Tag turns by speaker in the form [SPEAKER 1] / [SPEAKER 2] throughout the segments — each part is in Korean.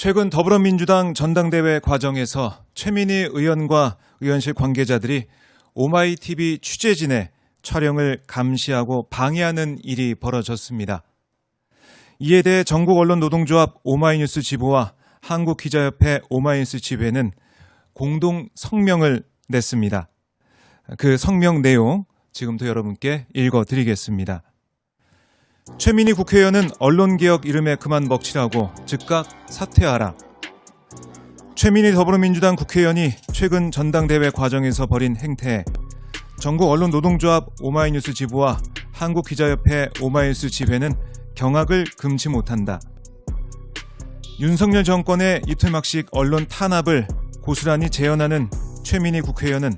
[SPEAKER 1] 최근 더불어민주당 전당대회 과정에서 최민희 의원과 의원실 관계자들이 오마이TV 취재진의 촬영을 감시하고 방해하는 일이 벌어졌습니다. 이에 대해 전국언론노동조합 오마이뉴스 지부와 한국기자협회 오마이뉴스 지회는 공동 성명을 냈습니다. 그 성명 내용 지금부터 여러분께 읽어드리겠습니다. 최민희 국회의원은 언론개혁 이름에 그만 먹칠하고 즉각 사퇴하라. 최민희 더불어민주당 국회의원이 최근 전당대회 과정에서 벌인 행태에 전국언론노동조합 오마이뉴스 지부와 한국기자협회 오마이뉴스 지회는 경악을 금치 못한다. 윤석열 정권의 이틀막식 언론 탄압을 고스란히 재현하는 최민희 국회의원은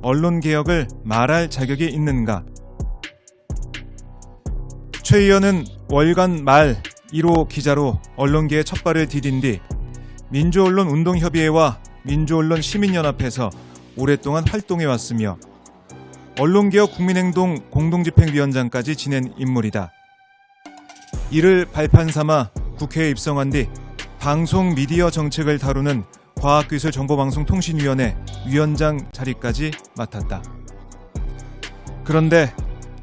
[SPEAKER 1] 언론개혁을 말할 자격이 있는가? 최 의원은 월간 말 1호 기자로 언론계의 첫발을 디딘 뒤 민주언론운동협의회와 민주언론시민연합에서 오랫동안 활동해왔으며 언론개혁 국민행동 공동집행위원장까지 지낸 인물이다. 이를 발판 삼아 국회에 입성한 뒤 방송 미디어 정책을 다루는 과학기술정보방송통신위원회 위원장 자리까지 맡았다. 그런데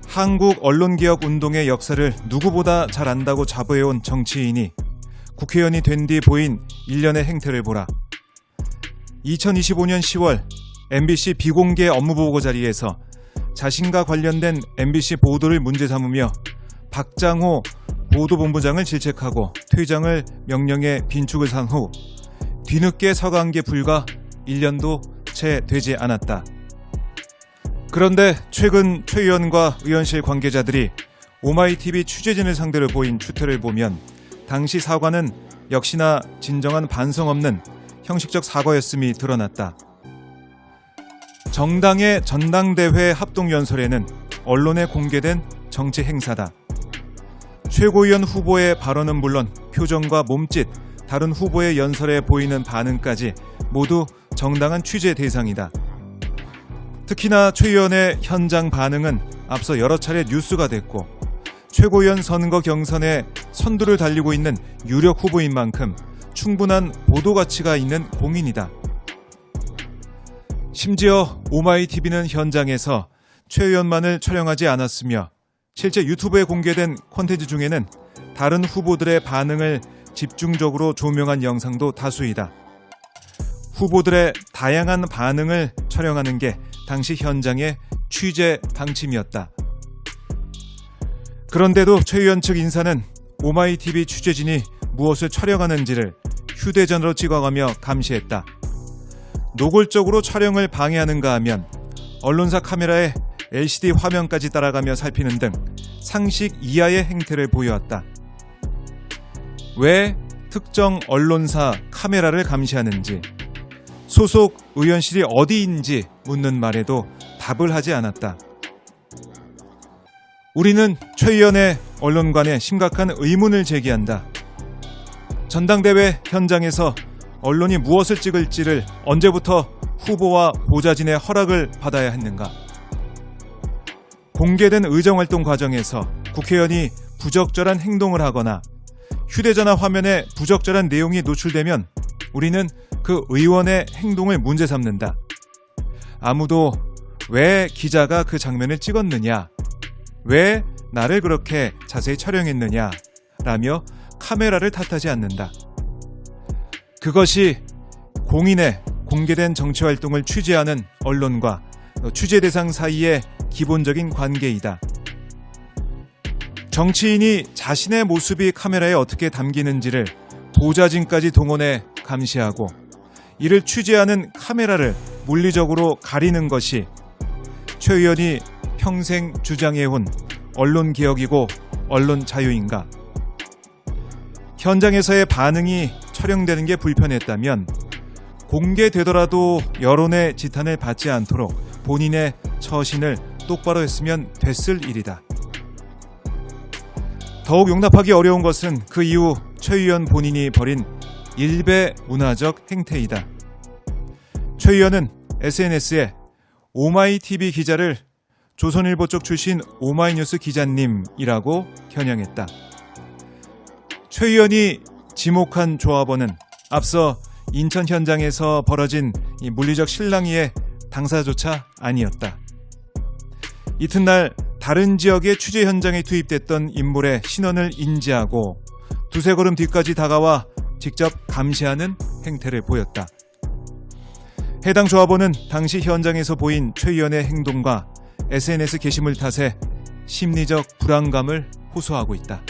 [SPEAKER 1] 한국 언론개혁 운동의 역사를 누구보다 잘 안다고 자부해온 정치인이 국회의원이 된 뒤 보인 일련의 행태를 보라. 2025년 10월 MBC 비공개 업무보고 자리에서 자신과 관련된 MBC 보도를 문제 삼으며 박장호 보도본부장을 질책하고 퇴장을 명령해 빈축을 산 후 뒤늦게 사과한 게 불과 1년도 채 되지 않았다. 그런데 최근 최 의원과 의원실 관계자들이 오마이TV 취재진을 상대로 보인 추태를 보면 당시 사과는 역시나 진정한 반성 없는 형식적 사과였음이 드러났다. 정당의 전당대회 합동연설에는 언론에 공개된 정치 행사다. 최고위원 후보의 발언은 물론 표정과 몸짓, 다른 후보의 연설에 보이는 반응까지 모두 정당한 취재 대상이다. 특히나 최 의원의 현장 반응은 앞서 여러 차례 뉴스가 됐고 최고위원 선거 경선에 선두를 달리고 있는 유력 후보인 만큼 충분한 보도 가치가 있는 공인이다. 심지어 오마이TV는 현장에서 최 의원만을 촬영하지 않았으며 실제 유튜브에 공개된 콘텐츠 중에는 다른 후보들의 반응을 집중적으로 조명한 영상도 다수이다. 후보들의 다양한 반응을 촬영하는 게 당시 현장의 취재 방침이었다. 그런데도 최 의원 측 인사는 오마이TV 취재진이 무엇을 촬영하는지를 휴대전화로 찍어가며 감시했다. 노골적으로 촬영을 방해하는가 하면 언론사 카메라에 LCD 화면까지 따라가며 살피는 등 상식 이하의 행태를 보여왔다. 왜 특정 언론사 카메라를 감시하는지, 소속 의원실이 어디인지 묻는 말에도 답을 하지 않았다. 우리는 최 의원의 언론관에 심각한 의문을 제기한다. 전당대회 현장에서 언론이 무엇을 찍을지를 언제부터 후보와 보좌진의 허락을 받아야 했는가? 공개된 의정활동 과정에서 국회의원이 부적절한 행동을 하거나 휴대전화 화면에 부적절한 내용이 노출되면 우리는 그 의원의 행동을 문제 삼는다. 아무도 왜 기자가 그 장면을 찍었느냐, 왜 나를 그렇게 자세히 촬영했느냐 라며 카메라를 탓하지 않는다. 그것이 공인의 공개된 정치활동을 취재하는 언론과 취재 대상 사이의 기본적인 관계이다. 정치인이 자신의 모습이 카메라에 어떻게 담기는지를 보좌진까지 동원해 감시하고 이를 취재하는 카메라를 물리적으로 가리는 것이 최 의원이 평생 주장해온 언론개혁이고 언론 자유인가? 현장에서의 반응이 촬영되는 게 불편했다면 공개되더라도 여론의 지탄을 받지 않도록 본인의 처신을 똑바로 했으면 됐을 일이다. 더욱 용납하기 어려운 것은 그 이후 최 의원 본인이 벌인 일배 문화적 행태이다. 최 의원은 SNS에 오마이TV 기자를 조선일보 쪽 출신 오마이뉴스 기자님이라고 겨냥했다. 최 의원이 지목한 조합원은 앞서 인천 현장에서 벌어진 이 물리적 실랑이의 당사자조차 아니었다. 이튿날 다른 지역의 취재 현장에 투입됐던 인물의 신원을 인지하고 두세 걸음 뒤까지 다가와 직접 감시하는 행태를 보였다. 해당 조합원은 당시 현장에서 보인 최 의원의 행동과 SNS 게시물 탓에 심리적 불안감을 호소하고 있다.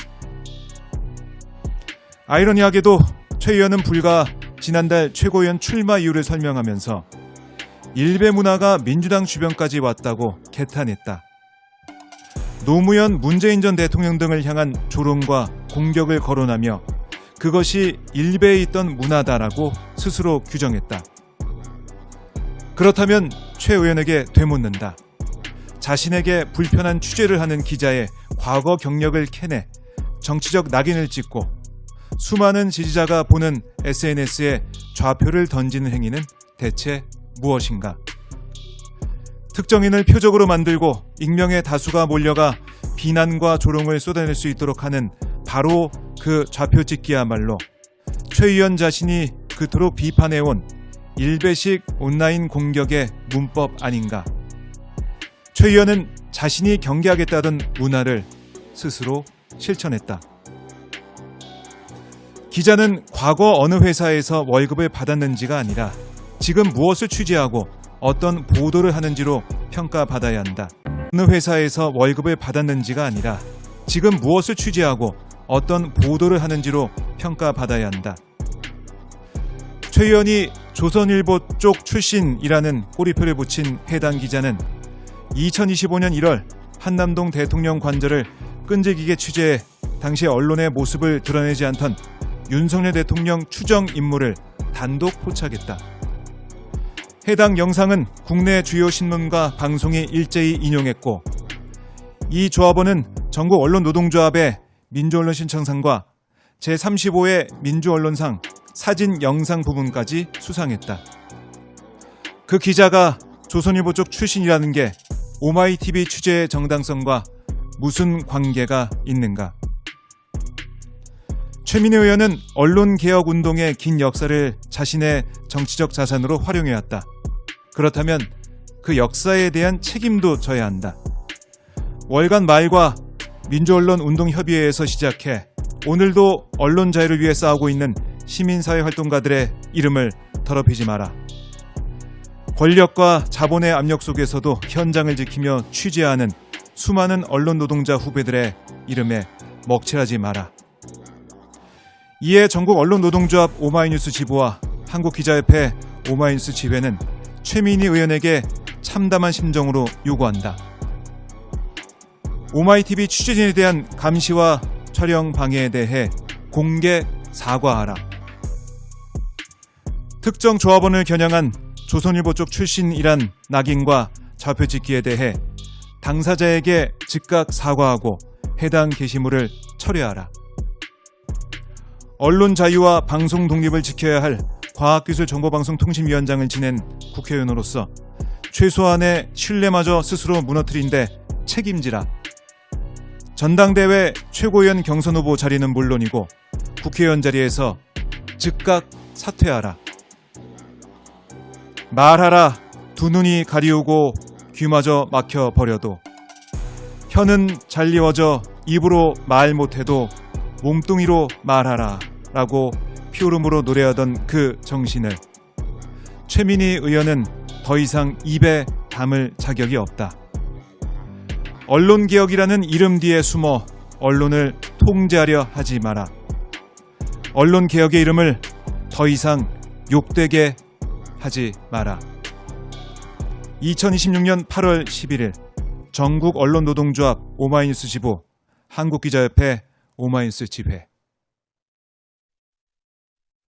[SPEAKER 1] 아이러니하게도 최 의원은 불과 지난달 최고위원 출마 이유를 설명하면서 일베 문화가 민주당 주변까지 왔다고 개탄했다. 노무현, 문재인 전 대통령 등을 향한 조롱과 공격을 거론하며 그것이 일베에 있던 문화다라고 스스로 규정했다. 그렇다면 최 의원에게 되묻는다. 자신에게 불편한 취재를 하는 기자의 과거 경력을 캐내 정치적 낙인을 찍고 수많은 지지자가 보는 SNS에 좌표를 던지는 행위는 대체 무엇인가? 특정인을 표적으로 만들고 익명의 다수가 몰려가 비난과 조롱을 쏟아낼 수 있도록 하는 바로 그 좌표 찍기야말로 최 의원 자신이 그토록 비판해온 일베식 온라인 공격의 문법 아닌가? 최 의원은 자신이 경계하겠다던 문화를 스스로 실천했다. 기자는 과거 어느 회사에서 월급을 받았는지가 아니라 지금 무엇을 취재하고 어떤 보도를 하는지로 평가받아야 한다. 어느 회사에서 월급을 받았는지가 아니라 지금 무엇을 취재하고 어떤 보도를 하는지로 평가받아야 한다. 최 의원이 조선일보 쪽 출신이라는 꼬리표를 붙인 해당 기자는 2025년 1월 한남동 대통령 관저를 끈질기게 취재해 당시 언론의 모습을 드러내지 않던 윤석열 대통령 추정 인물을 단독 포착했다. 해당 영상은 국내 주요 신문과 방송이 일제히 인용했고 이 조합원은 전국 언론노동조합의 민주언론 신청상과 제35회 민주언론상 사진 영상 부분까지 수상했다. 그 기자가 조선일보 쪽 출신이라는 게 오마이TV 취재의 정당성과 무슨 관계가 있는가? 최민희 의원은 언론개혁운동의 긴 역사를 자신의 정치적 자산으로 활용해왔다. 그렇다면 그 역사에 대한 책임도 져야 한다. 월간 말과 민주언론운동협의회에서 시작해 오늘도 언론 자유를 위해 싸우고 있는 시민사회 활동가들의 이름을 더럽히지 마라. 권력과 자본의 압력 속에서도 현장을 지키며 취재하는 수많은 언론 노동자 후배들의 이름에 먹칠하지 마라. 이에 전국 언론노동조합 오마이뉴스 지부와 한국기자협회 오마이뉴스 지회는 최민희 의원에게 참담한 심정으로 요구한다. 오마이TV 취재진에 대한 감시와 촬영 방해에 대해 공개 사과하라. 특정 조합원을 겨냥한 조선일보 쪽 출신이란 낙인과 좌표 찍기에 대해 당사자에게 즉각 사과하고 해당 게시물을 철회하라. 언론 자유와 방송 독립을 지켜야 할 과학기술정보방송통신위원장을 지낸 국회의원으로서 최소한의 신뢰마저 스스로 무너뜨린 데 책임지라. 전당대회 최고위원 경선 후보 자리는 물론이고 국회의원 자리에서 즉각 사퇴하라. 말하라. 두 눈이 가리우고 귀마저 막혀버려도 혀는 잘리워져 입으로 말 못해도 몸뚱이로 말하라 라고 피오름으로 노래하던 그 정신을 최민희 의원은 더 이상 입에 담을 자격이 없다. 언론개혁이라는 이름 뒤에 숨어 언론을 통제하려 하지 마라. 언론개혁의 이름을 더 이상 욕되게 하지 마라. 2026년 8월 11일 전국 언론노동조합 오마이뉴스 지부 한국기자협회 오마이뉴스 지회